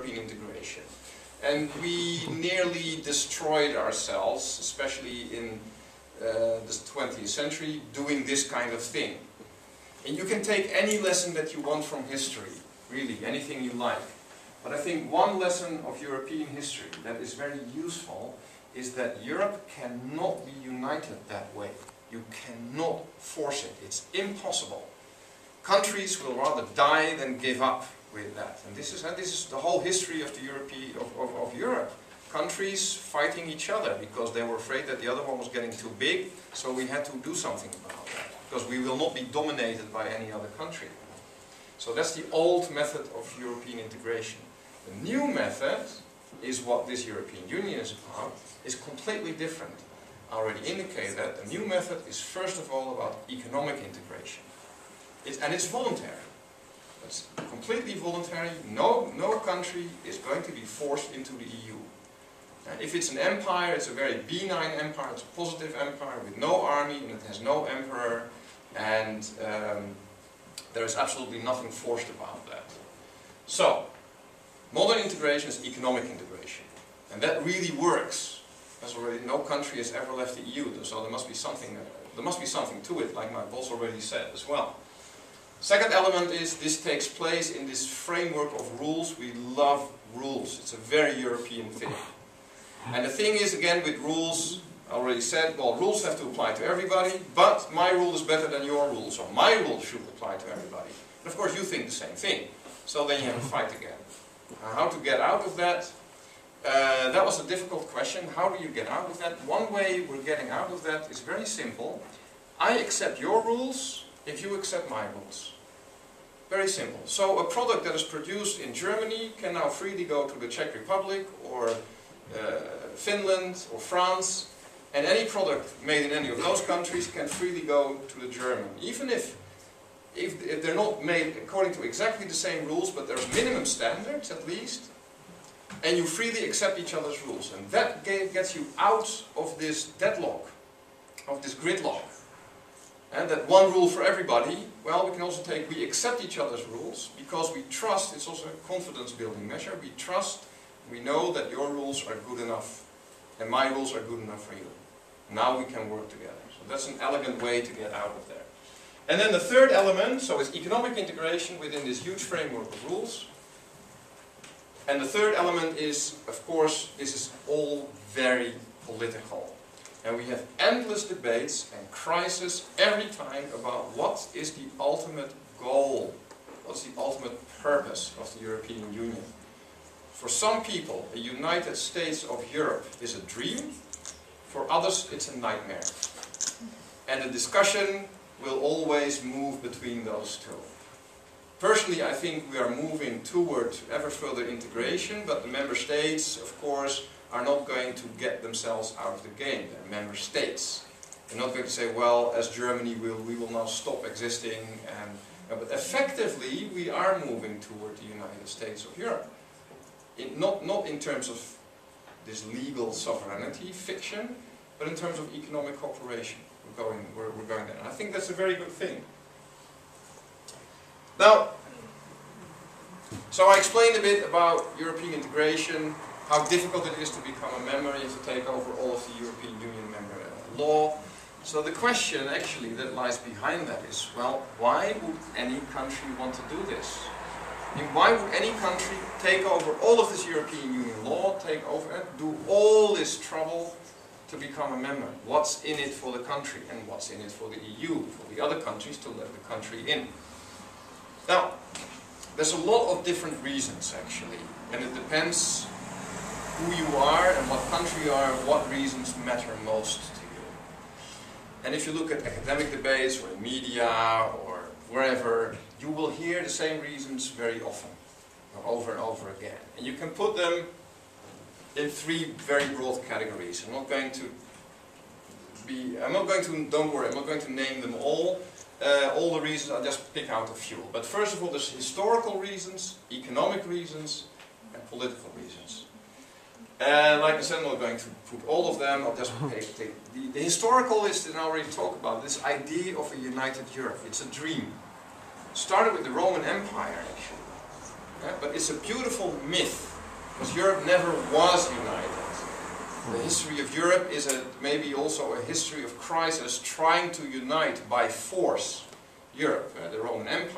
European integration. And we nearly destroyed ourselves, especially in the 20th century, doing this kind of thing. And you can take any lesson that you want from history, really, anything you like. But I think one lesson of European history that is very useful is that Europe cannot be united that way. You cannot force it. It's impossible. Countries will rather die than give up with that. And this is the whole history of the of Europe. Countries fighting each other because they were afraid that the other one was getting too big, so we had to do something about that, because we will not be dominated by any other country. So that's the old method of European integration. The new method is what this European Union is about, is completely different. I already indicated that the new method is first of all about economic integration. And it's voluntary. It's completely voluntary. No country is going to be forced into the EU. If it's an empire, it's a very benign empire, it's a positive empire with no army and it has no emperor, and there is absolutely nothing forced about that. So, modern integration is economic integration. And that really works. As already, no country has ever left the EU, so there must be something to it, like my boss already said as well. Second element is this takes place in this framework of rules. We love rules. It's a very European thing. And the thing is, again, with rules, I already said, well, rules have to apply to everybody, but my rule is better than your rule, so my rule should apply to everybody. And of course, you think the same thing. So then you have a fight again. How to get out of that? That was a difficult question. How do you get out of that? One way we're getting out of that is very simple. I accept your rules if you accept my rules. Very simple. So a product that is produced in Germany can now freely go to the Czech Republic or Finland or France, and any product made in any of those countries can freely go to the German. Even if they're not made according to exactly the same rules, but there's minimum standards at least, and you freely accept each other's rules. And that gets you out of this deadlock, of this gridlock. And that one rule for everybody, well, we can also take, we accept each other's rules because we trust, it's also a confidence building measure, we trust, we know that your rules are good enough and my rules are good enough for you. Now we can work together. So that's an elegant way to get out of there. And then the third element, so it's economic integration within this huge framework of rules. And the third element is, of course, this is all very political. And we have endless debates and crises every time about what is the ultimate goal, what's the ultimate purpose of the European Union. For some people, a United States of Europe is a dream. For others, it's a nightmare. And the discussion will always move between those two. Personally, I think we are moving toward ever further integration, but the member states, of course, are not going to get themselves out of the game. They're member states. They're not going to say, well, as Germany we will now stop existing. But effectively, we are moving toward the United States of Europe. Not in terms of this legal sovereignty fiction, but in terms of economic cooperation. We're going there. And I think that's a very good thing. Now, so I explained a bit about European integration, how difficult it is to become a member. You have to take over all of the European Union member law. So the question actually that lies behind that is, well, why would any country want to do this? I mean, why would any country take over all of this European Union law, take over and do all this trouble to become a member? What's in it for the country and what's in it for the EU, for the other countries to let the country in? Now, there's a lot of different reasons actually, and it depends who you are and what country you are and what reasons matter most to you. And if you look at academic debates or in media or wherever, you will hear the same reasons very often, over and over again. And you can put them in three very broad categories. Don't worry, I'm not going to name them all the reasons, I'll just pick out a few. But first of all, there's historical reasons, economic reasons, and political reasons. And like I said, I'm not going to put all of them, I'll just take the historical list that I already talked about, this idea of a united Europe. It's a dream. It started with the Roman Empire, actually. Yeah, but it's a beautiful myth. Because Europe never was united. The history of Europe is maybe also a history of crisis, trying to unite by force Europe. The Roman Empire